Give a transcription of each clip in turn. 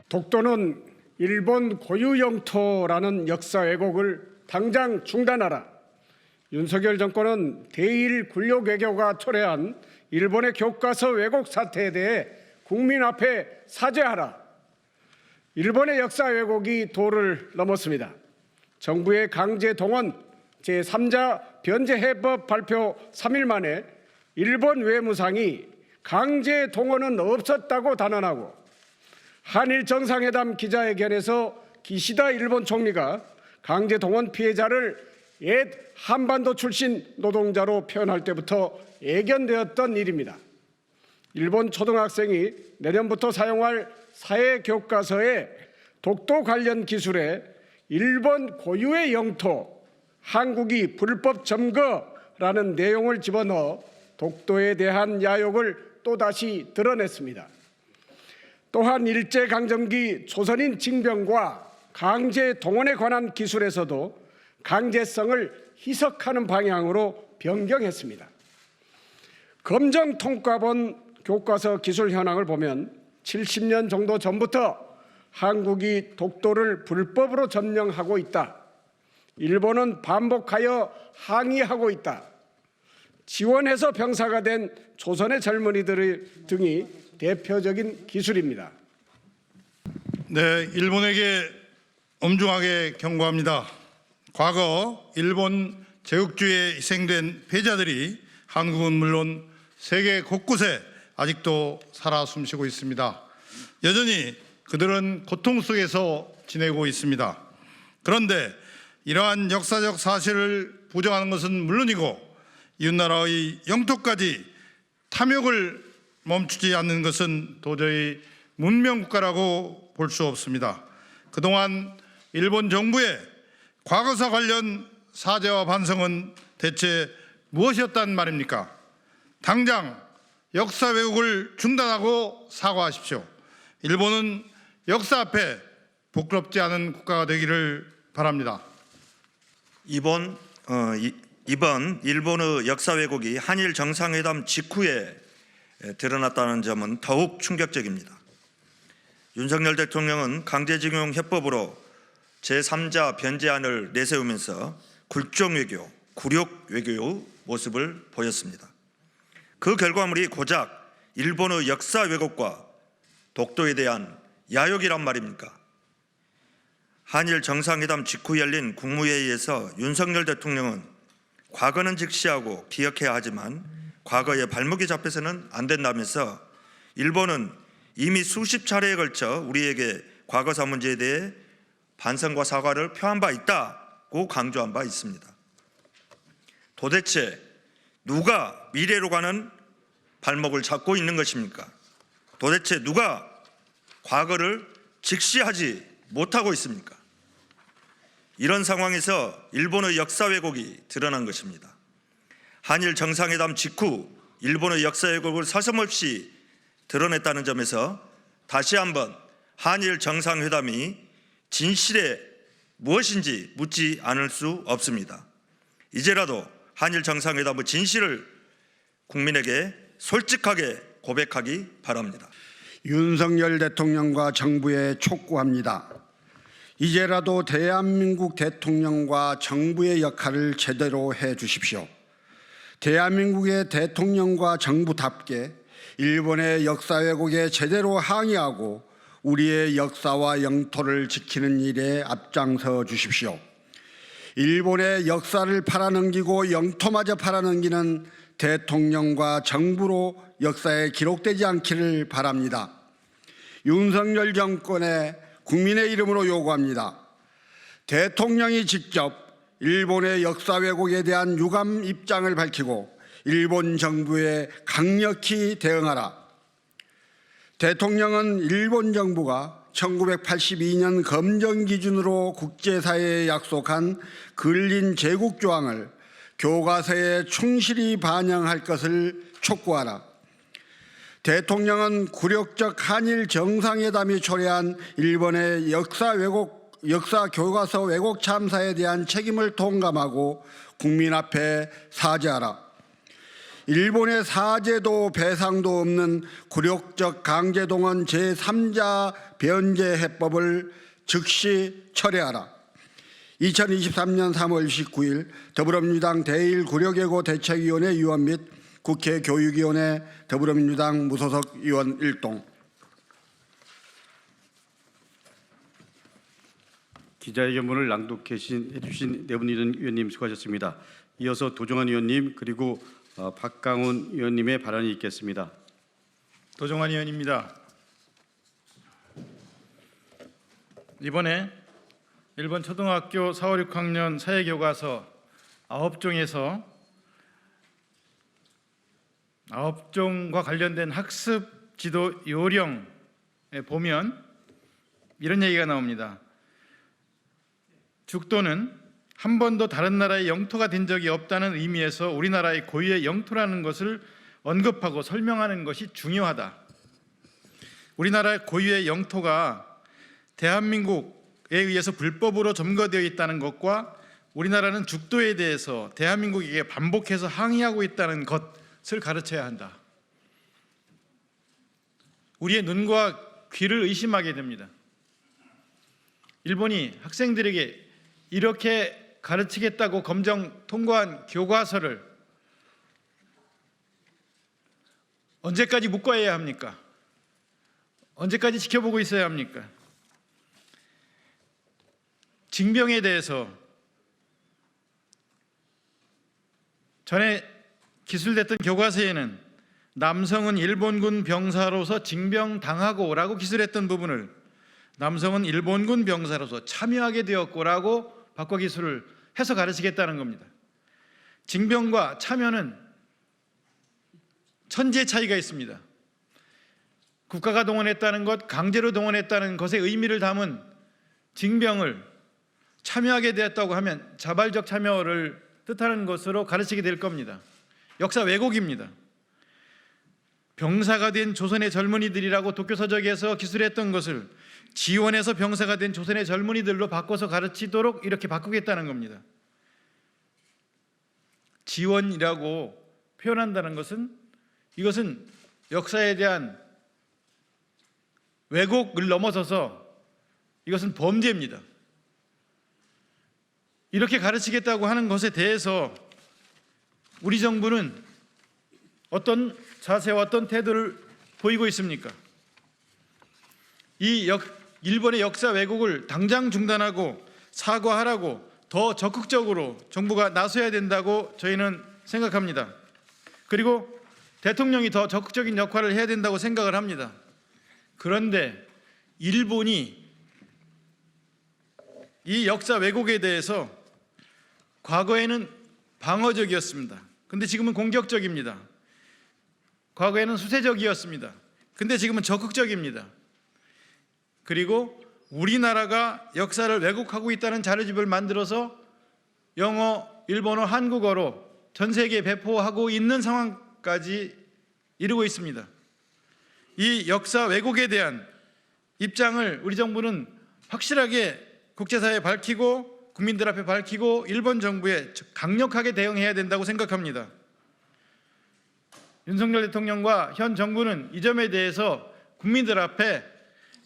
독도는 일본 고유 영토라는 역사 왜곡을 당장 중단하라. 윤석열 정권은 대일 굴욕 외교가 초래한 일본의 교과서 왜곡 사태에 대해 국민 앞에 사죄하라. 일본의 역사 왜곡이 도를 넘었습니다. 정부의 강제 동원 제3자 변제 해법 발표 3일 만에 일본 외무상이 강제 동원은 없었다고 단언하고, 한일 정상회담 기자회견에서 기시다 일본 총리가 강제 동원 피해자를 옛 한반도 출신 노동자로 표현할 때부터 예견되었던 일입니다. 일본 초등학생이 내년부터 사용할 사회 교과서에 독도 관련 기술에 일본 고유의 영토, 한국이 불법 점거라는 내용을 집어넣어 독도에 대한 야욕을 또다시 드러냈습니다. 또한 일제강점기 조선인 징병과 강제 동원에 관한 기술에서도 강제성을 희석하는 방향으로 변경했습니다. 검정 통과본 교과서 기술 현황을 보면 70년 정도 전부터 한국이 독도를 불법으로 점령하고 있다. 일본은 반복하여 항의하고 있다. 지원해서 병사가 된 조선의 젊은이들 등이 대표적인 기술입니다. 네, 일본에게 엄중하게 경고합니다. 과거 일본 제국주의에 희생된 패자들이 한국은 물론 세계 곳곳에 아직도 살아 숨쉬고 있습니다. 여전히 그들은 고통 속에서 지내고 있습니다. 그런데 이러한 역사적 사실을 부정하는 것은 물론이고 이웃나라의 영토까지 탐욕을 멈추지 않는 것은 도저히 문명국가라고 볼 수 없습니다. 그동안 일본 정부의 과거사 관련 사죄와 반성은 대체 무엇이었단 말입니까? 당장 역사 왜곡을 중단하고 사과하십시오. 일본은 역사 앞에 부끄럽지 않은 국가가 되기를 바랍니다. 이번 일본의 역사 왜곡이 한일 정상회담 직후에 드러났다는 점은 더욱 충격적입니다. 윤석열 대통령은 강제징용 해법으로 제3자 변제안을 내세우면서 굴종 외교, 굴욕 외교의 모습을 보였습니다. 그 결과물이 고작 일본의 역사 왜곡과 독도에 대한 야욕이란 말입니까? 한일 정상회담 직후 열린 국무회의에서 윤석열 대통령은 과거는 직시하고 기억해야 하지만 과거에 발목이 잡혀서는 안 된다면서 일본은 이미 수십 차례에 걸쳐 우리에게 과거사 문제에 대해 반성과 사과를 표한 바 있다고 강조한 바 있습니다. 도대체 누가 미래로 가는 발목을 잡고 있는 것입니까? 도대체 누가 과거를 직시하지 못하고 있습니까? 이런 상황에서 일본의 역사 왜곡이 드러난 것입니다. 한일 정상회담 직후 일본의 역사 왜곡을 서슴없이 드러냈다는 점에서 다시 한번 한일 정상회담이 진실에 무엇인지 묻지 않을 수 없습니다. 이제라도 한일 정상회담의 진실을 국민에게 솔직하게 고백하기 바랍니다. 윤석열 대통령과 정부에 촉구합니다. 이제라도 대한민국 대통령과 정부의 역할을 제대로 해 주십시오. 대한민국의 대통령과 정부답게 일본의 역사 왜곡에 제대로 항의하고 우리의 역사와 영토를 지키는 일에 앞장서 주십시오. 일본의 역사를 팔아넘기고 영토마저 팔아넘기는 대통령과 정부로 역사에 기록되지 않기를 바랍니다. 윤석열 정권의 국민의 이름으로 요구합니다. 대통령이 직접 일본의 역사 왜곡에 대한 유감 입장을 밝히고 일본 정부에 강력히 대응하라. 대통령은 일본 정부가 1982년 검정 기준으로 국제사회에 약속한 근린 제국 조항을 교과서에 충실히 반영할 것을 촉구하라. 대통령은 굴욕적 한일 정상회담이 초래한 일본의 역사 교과서 왜곡 참사에 대한 책임을 통감하고 국민 앞에 사죄하라. 일본의 사죄도 배상도 없는 굴욕적 강제동원 제3자 변제 해법을 즉시 철회하라. 2023년 3월 19일 더불어민주당 제1구력예고 대책위원회 위원 및 국회 교육위원회 더불어민주당 무소속 위원 일동. 기자회견문을 낭독해 주신 네 분 위원님 수고하셨습니다. 이어서 도종환 위원님 그리고 박강훈 위원님의 발언이 있겠습니다. 도종환 의원입니다. 이번에 일본 초등학교 4, 5, 6학년 사회교과서 9종에서 9종과 관련된 학습 지도 요령에 보면 이런 얘기가 나옵니다. 죽도는 한 번도 다른 나라의 영토가 된 적이 없다는 의미에서 우리나라의 고유의 영토라는 것을 언급하고 설명하는 것이 중요하다. 우리나라의 고유의 영토가 대한민국에 의해서 불법으로 점거되어 있다는 것과 우리나라는 죽도에 대해서 대한민국에게 반복해서 항의하고 있다는 것을 가르쳐야 한다. 우리의 눈과 귀를 의심하게 됩니다. 일본이 학생들에게 이렇게 가르치겠다고 검정 통과한 교과서를 언제까지 묵과해야 합니까? 언제까지 지켜보고 있어야 합니까? 징병에 대해서 전에 기술됐던 교과서에는 남성은 일본군 병사로서 징병당하고라고 기술했던 부분을 남성은 일본군 병사로서 참여하게 되었고라고 바꿔 기술을 해서 가르치겠다는 겁니다. 징병과 참여는 천지의 차이가 있습니다. 국가가 동원했다는 것, 강제로 동원했다는 것의 의미를 담은 징병을 참여하게 되었다고 하면 자발적 참여를 뜻하는 것으로 가르치게 될 겁니다. 역사 왜곡입니다. 병사가 된 조선의 젊은이들이라고 도쿄서적에서 기술했던 것을 지원해서 병사가 된 조선의 젊은이들로 바꿔서 가르치도록 이렇게 바꾸겠다는 겁니다. 지원이라고 표현한다는 것은 이것은 역사에 대한 왜곡을 넘어서서 이것은 범죄입니다. 이렇게 가르치겠다고 하는 것에 대해서 우리 정부는 어떤 자세와 어떤 태도를 보이고 있습니까? 일본의 역사 왜곡을 당장 중단하고 사과하라고 더 적극적으로 정부가 나서야 된다고 저희는 생각합니다. 그리고 대통령이 더 적극적인 역할을 해야 된다고 생각을 합니다. 그런데 일본이 이 역사 왜곡에 대해서 과거에는 방어적이었습니다. 근데 지금은 공격적입니다. 과거에는 수세적이었습니다. 근데 지금은 적극적입니다. 그리고 우리나라가 역사를 왜곡하고 있다는 자료집을 만들어서 영어, 일본어, 한국어로 전 세계에 배포하고 있는 상황까지 이르고 있습니다. 이 역사 왜곡에 대한 입장을 우리 정부는 확실하게 국제사회에 밝히고 국민들 앞에 밝히고 일본 정부에 강력하게 대응해야 된다고 생각합니다. 윤석열 대통령과 현 정부는 이 점에 대해서 국민들 앞에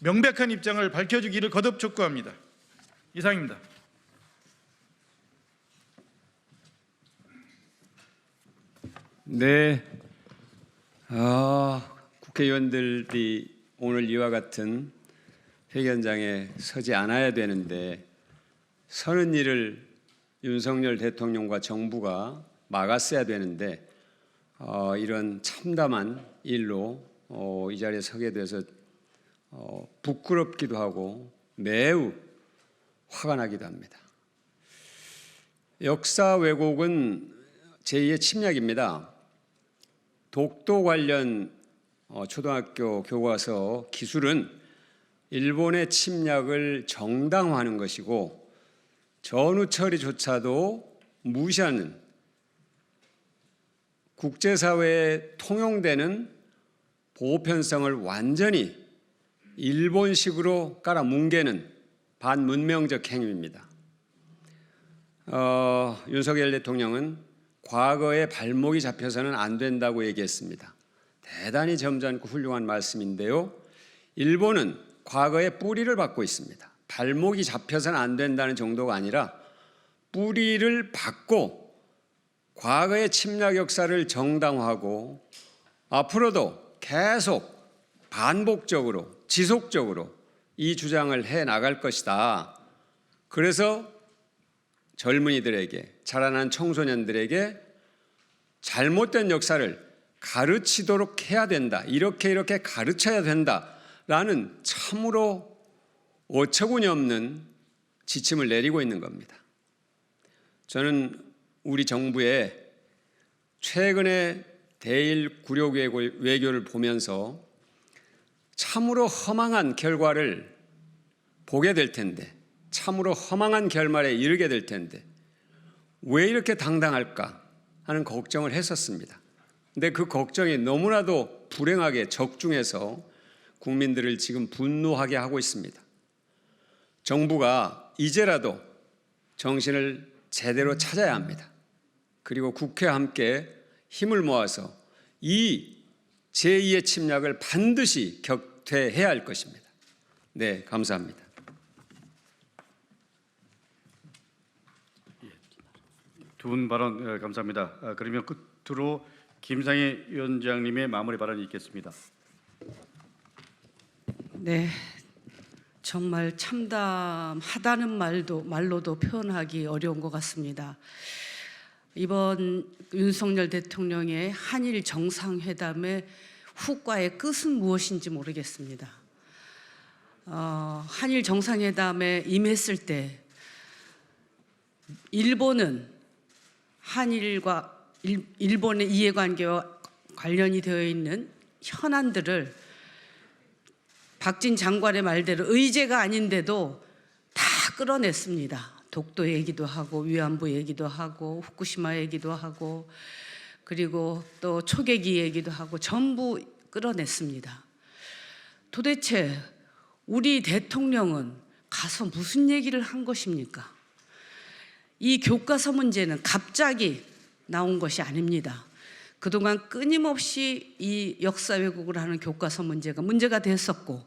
명백한 입장을 밝혀주기를 거듭 촉구합니다. 이상입니다. 네, 국회의원들이 오늘 이와 같은 회견장에 서지 않아야 되는데 서는 일을 윤석열 대통령과 정부가 막았어야 되는데 이런 참담한 일로 이 자리에 서게 돼서 부끄럽기도 하고 매우 화가 나기도 합니다. 역사 왜곡은 제2의 침략입니다. 독도 관련 초등학교 교과서 기술은 일본의 침략을 정당화하는 것이고 전후 처리조차도 무시하는 국제사회에 통용되는 보편성을 완전히 일본식으로 깔아뭉개는 반문명적 행위입니다. 윤석열 대통령은 과거에 발목이 잡혀서는 안 된다고 얘기했습니다. 대단히 점잖고 훌륭한 말씀인데요. 일본은 과거의 뿌리를 받고 있습니다. 발목이 잡혀서는 안 된다는 정도가 아니라 뿌리를 받고 과거의 침략 역사를 정당화하고 앞으로도 계속 반복적으로 지속적으로 이 주장을 해 나갈 것이다. 그래서 젊은이들에게, 자라난 청소년들에게 잘못된 역사를 가르치도록 해야 된다. 이렇게 가르쳐야 된다라는 참으로 어처구니 없는 지침을 내리고 있는 겁니다. 저는 우리 정부의 최근의 대일 굴욕 외교를 보면서 참으로 허망한 결과를 보게 될 텐데, 참으로 허망한 결말에 이르게 될 텐데 왜 이렇게 당당할까 하는 걱정을 했었습니다. 근데 그 걱정이 너무나도 불행하게 적중해서 국민들을 지금 분노하게 하고 있습니다. 정부가 이제라도 정신을 제대로 찾아야 합니다. 그리고 국회와 함께 힘을 모아서 이 제2의 침략을 반드시 격퇴해야 할 것입니다. 네, 감사합니다. 두 분 발언 감사합니다. 그러면 끝으로 김상희 위원장님의 마무리 발언이 있겠습니다. 네, 정말 참담하다는 말로도 표현하기 어려운 것 같습니다. 이번 윤석열 대통령의 한일 정상회담의 후과의 끝은 무엇인지 모르겠습니다. 한일 정상회담에 임했을 때 일본은 한일과 일본의 이해관계와 관련이 되어 있는 현안들을 박진 장관의 말대로 의제가 아닌데도 다 끌어냈습니다. 독도 얘기도 하고 위안부 얘기도 하고 후쿠시마 얘기도 하고 그리고 또 초계기 얘기도 하고 전부 끌어냈습니다. 도대체 우리 대통령은 가서 무슨 얘기를 한 것입니까? 이 교과서 문제는 갑자기 나온 것이 아닙니다. 그동안 끊임없이 이 역사 왜곡을 하는 교과서 문제가 됐었고,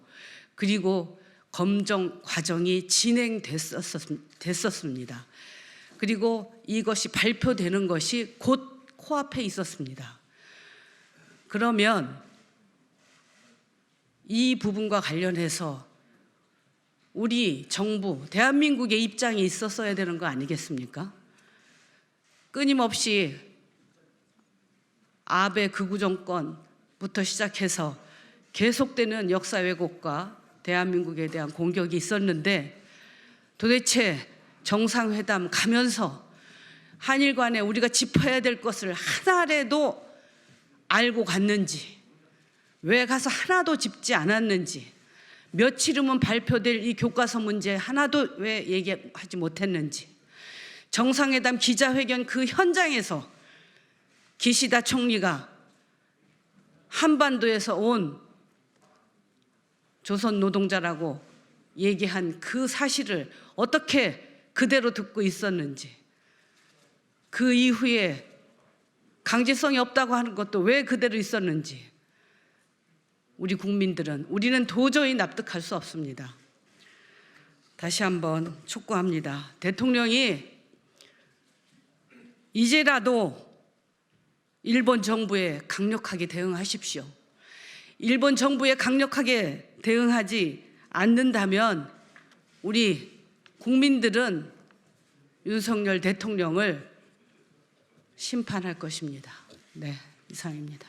그리고 검정 과정이 진행됐었습니다. 그리고 이것이 발표되는 것이 곧 코앞에 있었습니다. 그러면 이 부분과 관련해서 우리 정부, 대한민국의 입장이 있었어야 되는 거 아니겠습니까? 끊임없이 아베 극우 정권부터 시작해서 계속되는 역사 왜곡과 대한민국에 대한 공격이 있었는데 도대체 정상회담 가면서 한일 간에 우리가 짚어야 될 것을 하나라도 알고 갔는지, 왜 가서 하나도 짚지 않았는지, 며칠 후면 발표될 이 교과서 문제 하나도 왜 얘기하지 못했는지, 정상회담 기자회견 그 현장에서 기시다 총리가 한반도에서 온 조선 노동자라고 얘기한 그 사실을 어떻게 그대로 듣고 있었는지, 그 이후에 강제성이 없다고 하는 것도 왜 그대로 있었는지 우리는 도저히 납득할 수 없습니다. 다시 한번 촉구합니다. 대통령이 이제라도 일본 정부에 강력하게 대응하십시오. 일본 정부에 강력하게 대응하지 않는다면 우리 국민들은 윤석열 대통령을 심판할 것입니다. 네, 이상입니다.